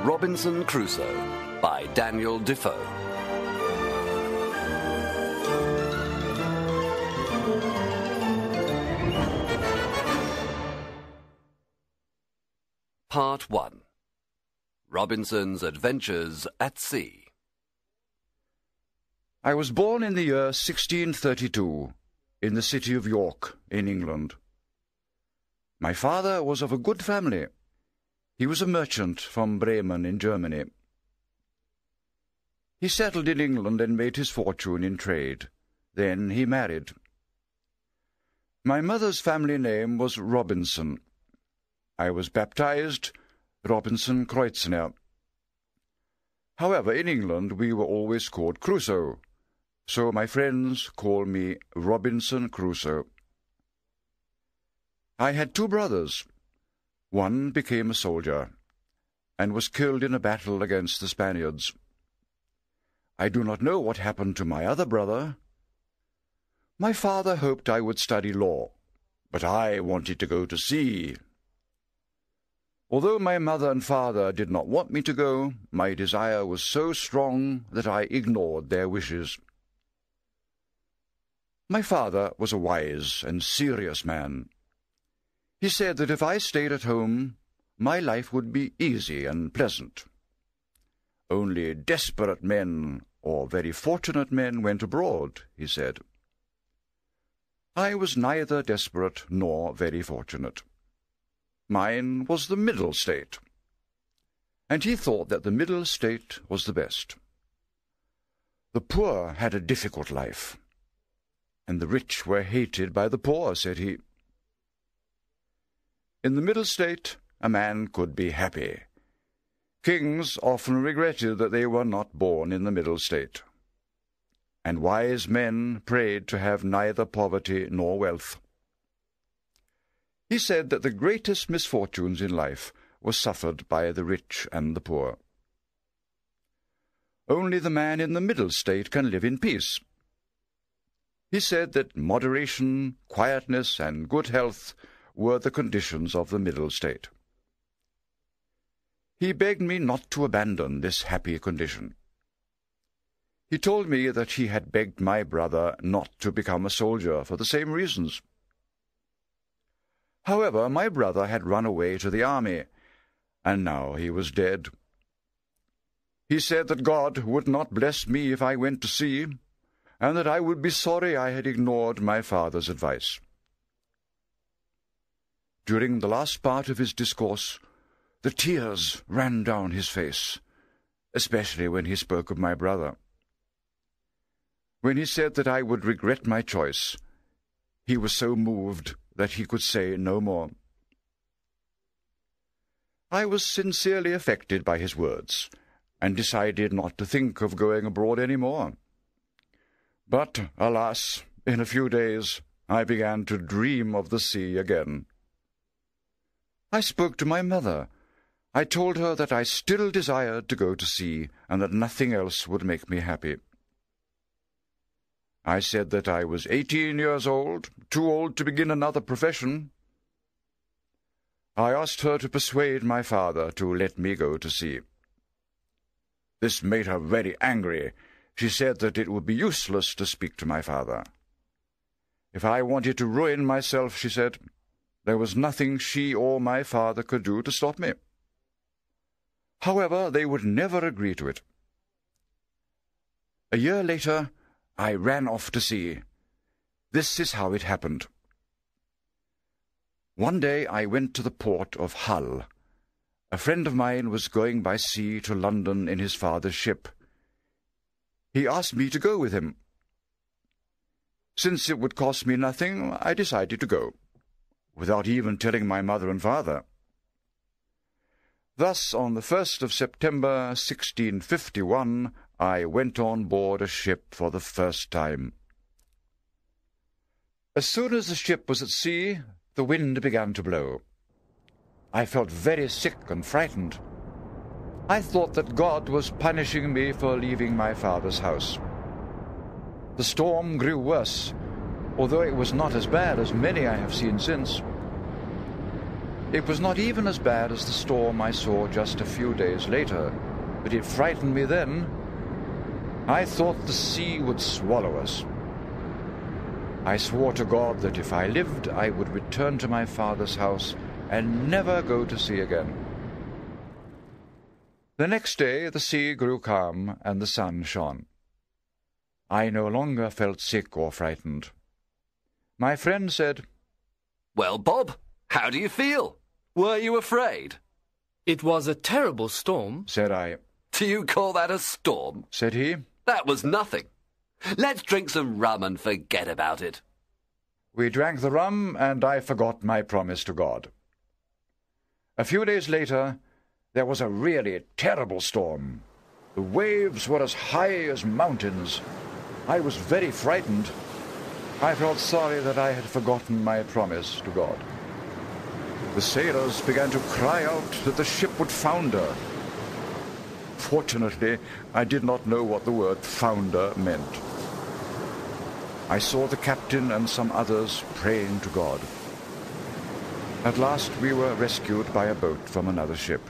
Robinson Crusoe by Daniel Defoe. Part 1. Robinson's Adventures at Sea. I was born in the year 1632, in the city of York, in England. My father was of a good family. He was a merchant from Bremen in Germany. He settled in England and made his fortune in trade. Then he married. My mother's family name was Robinson. I was baptized Robinson Kreutzner. However, in England we were always called Crusoe, so my friends call me Robinson Crusoe. I had 2 brothers. One became a soldier, and was killed in a battle against the Spaniards. I do not know what happened to my other brother. My father hoped I would study law, but I wanted to go to sea. Although my mother and father did not want me to go, my desire was so strong that I ignored their wishes. My father was a wise and serious man. He said that if I stayed at home, my life would be easy and pleasant. Only desperate men or very fortunate men went abroad, he said. I was neither desperate nor very fortunate. Mine was the middle state, and he thought that the middle state was the best. The poor had a difficult life, and the rich were hated by the poor, said he. In the middle state, a man could be happy. Kings often regretted that they were not born in the middle state, and wise men prayed to have neither poverty nor wealth. He said that the greatest misfortunes in life were suffered by the rich and the poor. Only the man in the middle state can live in peace. He said that moderation, quietness, and good health were the conditions of the middle state. He begged me not to abandon this happy condition. He told me that he had begged my brother not to become a soldier for the same reasons. However, my brother had run away to the army, and now he was dead. He said that God would not bless me if I went to sea, and that I would be sorry I had ignored my father's advice. During the last part of his discourse, the tears ran down his face, especially when he spoke of my brother. When he said that I would regret my choice, he was so moved that he could say no more. I was sincerely affected by his words, and decided not to think of going abroad any more. But, alas, in a few days I began to dream of the sea again. I spoke to my mother. I told her that I still desired to go to sea, and that nothing else would make me happy. I said that I was 18 years old, too old to begin another profession. I asked her to persuade my father to let me go to sea. This made her very angry. She said that it would be useless to speak to my father. If I wanted to ruin myself, she said, there was nothing she or my father could do to stop me. However, they would never agree to it. A year later, I ran off to sea. This is how it happened. One day I went to the port of Hull. A friend of mine was going by sea to London in his father's ship. He asked me to go with him. Since it would cost me nothing, I decided to go, without even telling my mother and father. Thus, on the 1st of September, 1651, I went on board a ship for the first time. As soon as the ship was at sea, the wind began to blow. I felt very sick and frightened. I thought that God was punishing me for leaving my father's house. The storm grew worse, although it was not as bad as many I have seen since. It was not even as bad as the storm I saw just a few days later, but it frightened me then. I thought the sea would swallow us. I swore to God that if I lived, I would return to my father's house and never go to sea again. The next day the sea grew calm and the sun shone. I no longer felt sick or frightened. My friend said, "Well, Bob, how do you feel? Were you afraid?" "It was a terrible storm," said I. "Do you call that a storm?" said he. "That was nothing. Let's drink some rum and forget about it." We drank the rum, and I forgot my promise to God. A few days later, there was a really terrible storm. The waves were as high as mountains. I was very frightened. I felt sorry that I had forgotten my promise to God. The sailors began to cry out that the ship would founder. Fortunately, I did not know what the word founder meant. I saw the captain and some others praying to God. At last we were rescued by a boat from another ship.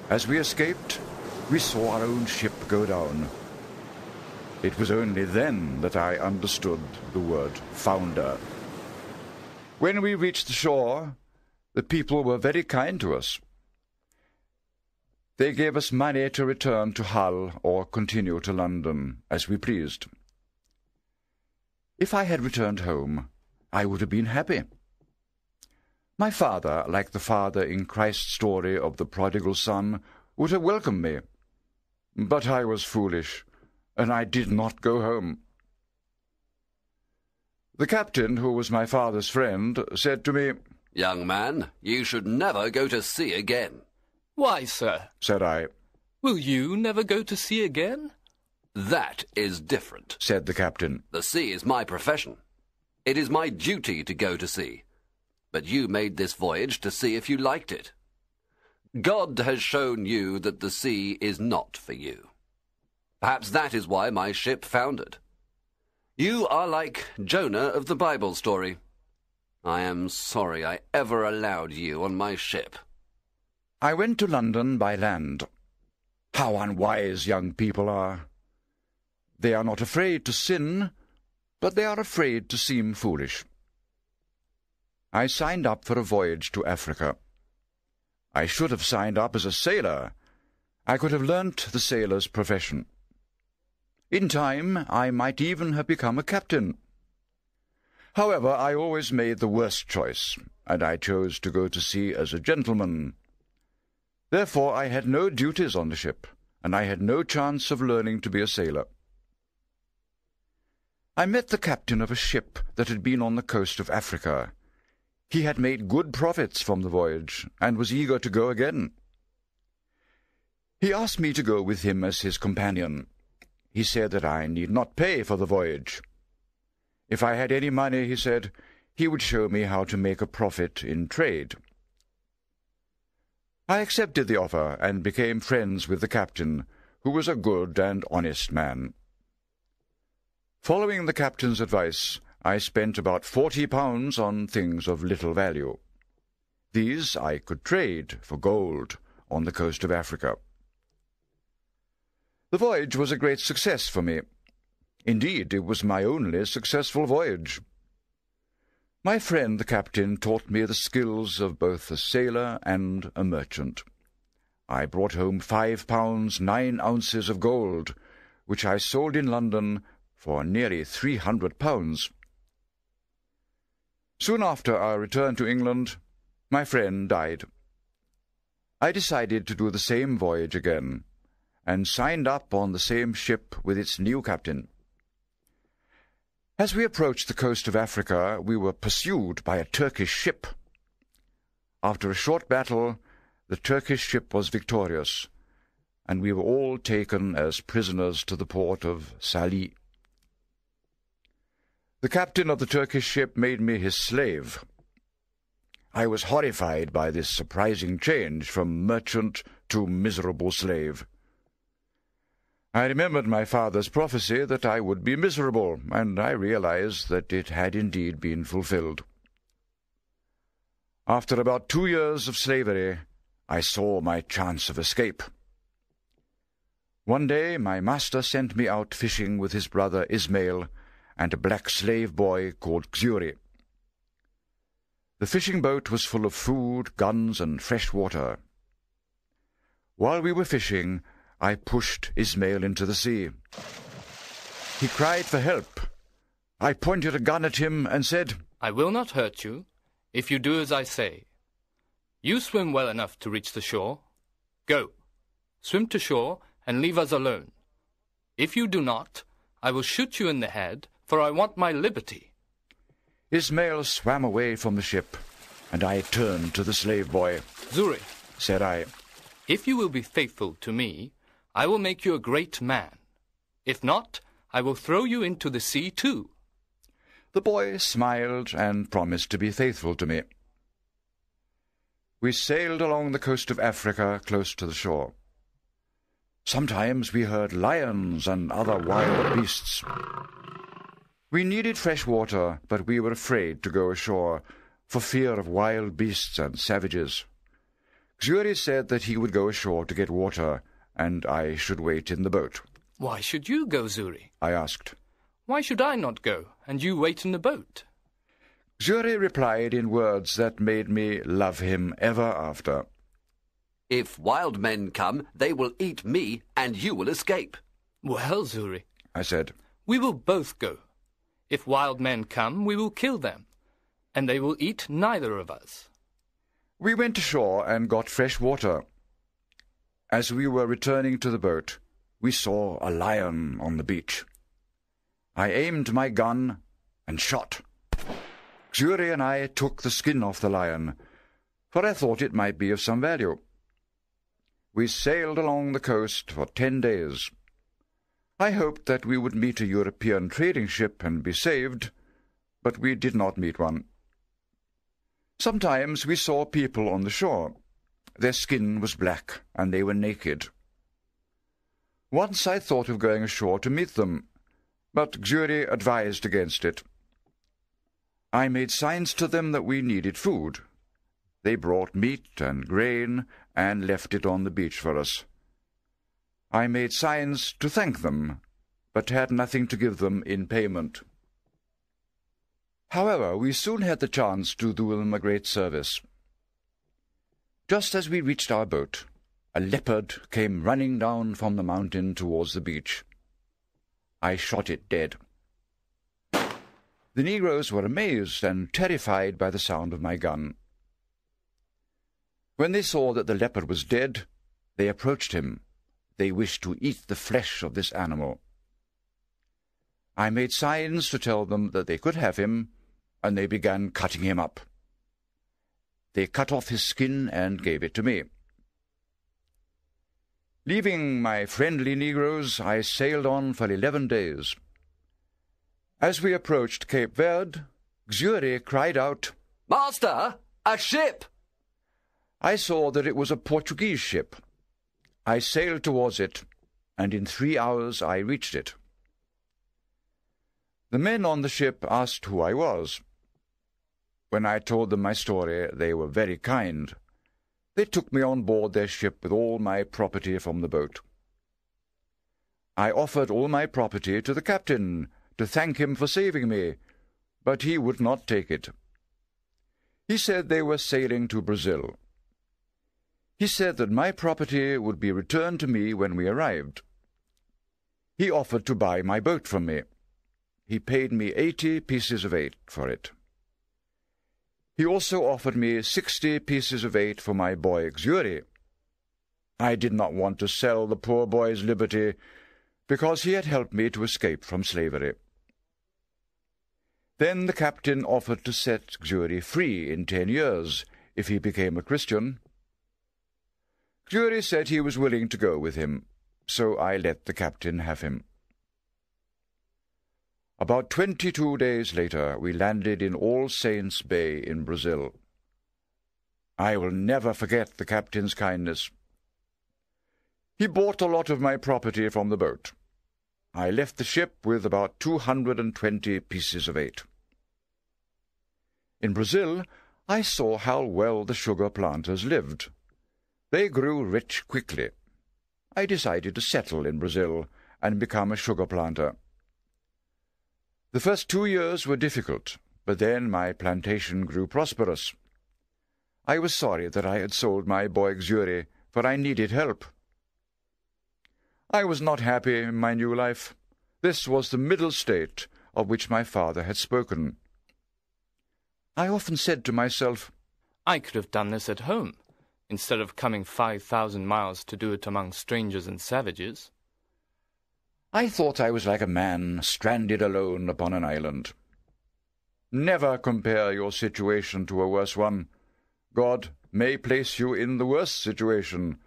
As we escaped, we saw our own ship go down. It was only then that I understood the word founder. When we reached the shore, the people were very kind to us. They gave us money to return to Hull or continue to London, as we pleased. If I had returned home, I would have been happy. My father, like the father in Christ's story of the prodigal son, would have welcomed me. But I was foolish, and I did not go home. The captain, who was my father's friend, said to me, "Young man, you should never go to sea again." "Why, sir?" said I. "Will you never go to sea again?" "That is different," said the captain. "The sea is my profession. It is my duty to go to sea. But you made this voyage to see if you liked it. God has shown you that the sea is not for you. Perhaps that is why my ship foundered. You are like Jonah of the Bible story. I am sorry I ever allowed you on my ship." I went to London by land. How unwise young people are! They are not afraid to sin, but they are afraid to seem foolish. I signed up for a voyage to Africa. I should have signed up as a sailor. I could have learnt the sailor's profession. In time, I might even have become a captain. However, I always made the worst choice, and I chose to go to sea as a gentleman. Therefore, I had no duties on the ship, and I had no chance of learning to be a sailor. I met the captain of a ship that had been on the coast of Africa. He had made good profits from the voyage, and was eager to go again. He asked me to go with him as his companion. He said that I need not pay for the voyage. If I had any money, he said, he would show me how to make a profit in trade. I accepted the offer and became friends with the captain, who was a good and honest man. Following the captain's advice, I spent about £40 on things of little value. These I could trade for gold on the coast of Africa. The voyage was a great success for me. Indeed, it was my only successful voyage. My friend the captain taught me the skills of both a sailor and a merchant. I brought home £5 9 ounces of gold, which I sold in London for nearly £300. Soon after our return to England, my friend died. I decided to do the same voyage again, and signed up on the same ship with its new captain. As we approached the coast of Africa, we were pursued by a Turkish ship. After a short battle, the Turkish ship was victorious, and we were all taken as prisoners to the port of Salih. The captain of the Turkish ship made me his slave. I was horrified by this surprising change from merchant to miserable slave. I remembered my father's prophecy that I would be miserable, and I realized that it had indeed been fulfilled. After about 2 years of slavery, I saw my chance of escape. One day my master sent me out fishing with his brother Ismail and a black slave boy called Crusoe. The fishing boat was full of food, guns, and fresh water. While we were fishing, I pushed Ismail into the sea. He cried for help. I pointed a gun at him and said, I will not hurt you, if you do as I say. You swim well enough to reach the shore. Go, swim to shore and leave us alone. If you do not, I will shoot you in the head, for I want my liberty. Ismail swam away from the ship, and I turned to the slave boy. Zuri, said I, if you will be faithful to me, I will make you a great man. If not, I will throw you into the sea too. The boy smiled and promised to be faithful to me. We sailed along the coast of Africa close to the shore. Sometimes we heard lions and other wild beasts. We needed fresh water, but we were afraid to go ashore, for fear of wild beasts and savages. Crusoe said that he would go ashore to get water, and I should wait in the boat. Why should you go, Zuri? I asked. Why should I not go, and you wait in the boat? Crusoe replied in words that made me love him ever after. If wild men come, they will eat me, and you will escape. Well, Zuri, I said, we will both go. If wild men come, we will kill them, and they will eat neither of us. We went ashore and got fresh water. As we were returning to the boat, we saw a lion on the beach. I aimed my gun and shot. Crusoe and I took the skin off the lion, for I thought it might be of some value. We sailed along the coast for 10 days. I hoped that we would meet a European trading ship and be saved, but we did not meet one. Sometimes we saw people on the shore. Their skin was black, and they were naked. Once I thought of going ashore to meet them, but Crusoe advised against it. I made signs to them that we needed food. They brought meat and grain and left it on the beach for us. I made signs to thank them, but had nothing to give them in payment. However, we soon had the chance to do them a great service. Just as we reached our boat, a leopard came running down from the mountain towards the beach. I shot it dead. The negroes were amazed and terrified by the sound of my gun. When they saw that the leopard was dead, they approached him. They wished to eat the flesh of this animal. I made signs to tell them that they could have him, and they began cutting him up. They cut off his skin and gave it to me. Leaving my friendly negroes, I sailed on for 11 days. As we approached Cape Verde, Crusoe cried out, Master, a ship! I saw that it was a Portuguese ship. I sailed towards it, and in 3 hours I reached it. The men on the ship asked who I was. When I told them my story, they were very kind. They took me on board their ship with all my property from the boat. I offered all my property to the captain to thank him for saving me, but he would not take it. He said they were sailing to Brazil. He said that my property would be returned to me when we arrived. He offered to buy my boat from me. He paid me 80 pieces of 8 for it. He also offered me 60 pieces of 8 for my boy Crusoe. I did not want to sell the poor boy's liberty, because he had helped me to escape from slavery. Then the captain offered to set Crusoe free in 10 years if he became a Christian. Crusoe said he was willing to go with him, so I let the captain have him. About 22 days later, we landed in All Saints Bay in Brazil. I will never forget the captain's kindness. He bought a lot of my property from the boat. I left the ship with about 220 pieces of 8. In Brazil, I saw how well the sugar planters lived. They grew rich quickly. I decided to settle in Brazil and become a sugar planter. The first 2 years were difficult, but then my plantation grew prosperous. I was sorry that I had sold my Boixiuri, for I needed help. I was not happy in my new life. This was the middle state of which my father had spoken. I often said to myself, I could have done this at home, instead of coming 5,000 miles to do it among strangers and savages. I thought I was like a man stranded alone upon an island. Never compare your situation to a worse one. God may place you in the worst situation,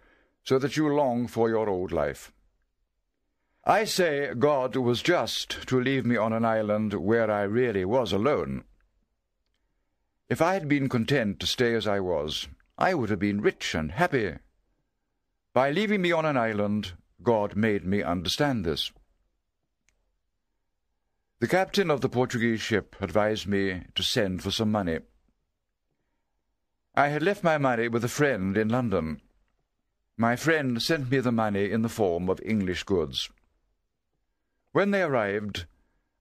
so that you long for your old life. I say God was just to leave me on an island where I really was alone. If I had been content to stay as I was, I would have been rich and happy. By leaving me on an island, God made me understand this. The captain of the Portuguese ship advised me to send for some money. I had left my money with a friend in London. My friend sent me the money in the form of English goods. When they arrived,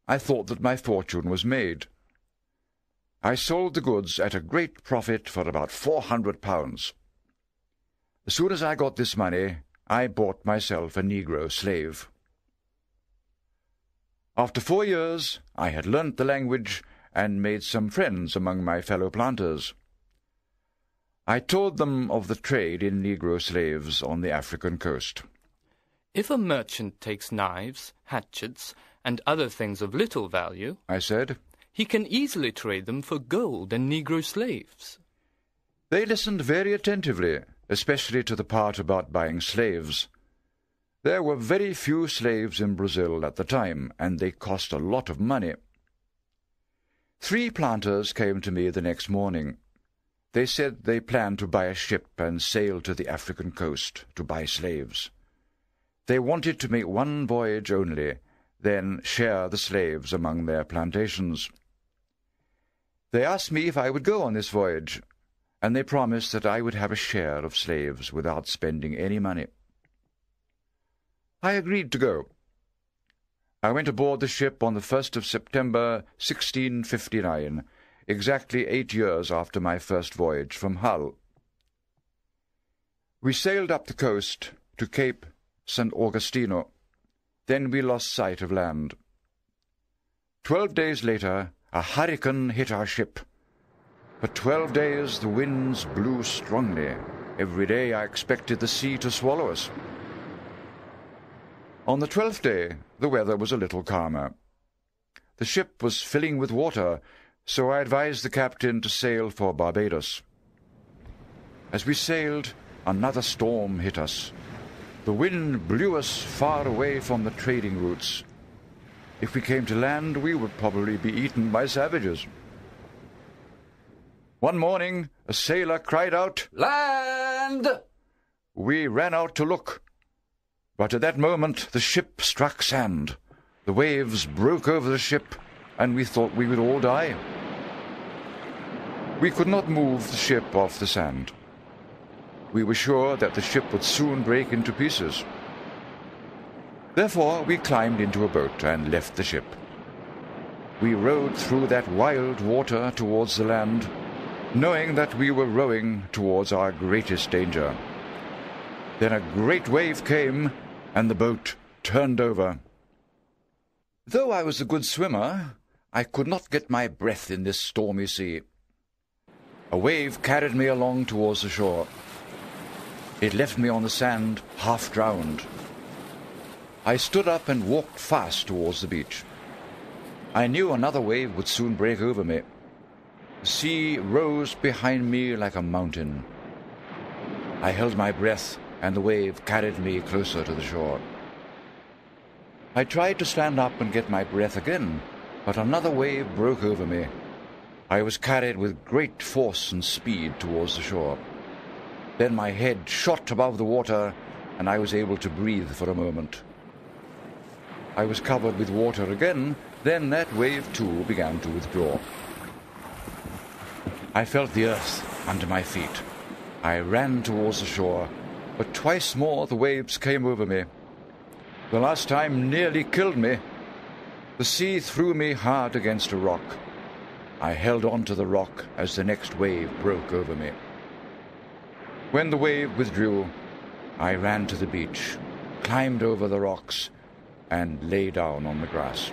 I thought that my fortune was made. I sold the goods at a great profit for about £400. As soon as I got this money, I bought myself a Negro slave. After 4 years, I had learnt the language and made some friends among my fellow planters. I told them of the trade in Negro slaves on the African coast. If a merchant takes knives, hatchets, and other things of little value, I said, he can easily trade them for gold and Negro slaves. They listened very attentively, especially to the part about buying slaves. There were very few slaves in Brazil at the time, and they cost a lot of money. 3 planters came to me the next morning. They said they planned to buy a ship and sail to the African coast to buy slaves. They wanted to make one voyage only, then share the slaves among their plantations. They asked me if I would go on this voyage, and they promised that I would have a share of slaves without spending any money. I agreed to go. I went aboard the ship on the 1st of September, 1659, exactly 8 years after my first voyage from Hull. We sailed up the coast to Cape St. Augustino. Then we lost sight of land. 12 days later, a hurricane hit our ship. For 12 days the winds blew strongly. Every day I expected the sea to swallow us. On the 12th day, the weather was a little calmer. The ship was filling with water, so I advised the captain to sail for Barbados. As we sailed, another storm hit us. The wind blew us far away from the trading routes. If we came to land, we would probably be eaten by savages. One morning, a sailor cried out, "Land!" We ran out to look. But at that moment the ship struck sand. The waves broke over the ship, and we thought we would all die. We could not move the ship off the sand. We were sure that the ship would soon break into pieces. Therefore we climbed into a boat and left the ship. We rowed through that wild water towards the land, knowing that we were rowing towards our greatest danger. Then a great wave came, and the boat turned over. Though I was a good swimmer, I could not get my breath in this stormy sea. A wave carried me along towards the shore. It left me on the sand, half drowned. I stood up and walked fast towards the beach. I knew another wave would soon break over me. The sea rose behind me like a mountain. I held my breath, and the wave carried me closer to the shore. I tried to stand up and get my breath again, but another wave broke over me. I was carried with great force and speed towards the shore. Then my head shot above the water, and I was able to breathe for a moment. I was covered with water again, then that wave too began to withdraw. I felt the earth under my feet. I ran towards the shore, but twice more the waves came over me. The last time nearly killed me. The sea threw me hard against a rock. I held on to the rock as the next wave broke over me. When the wave withdrew, I ran to the beach, climbed over the rocks, and lay down on the grass.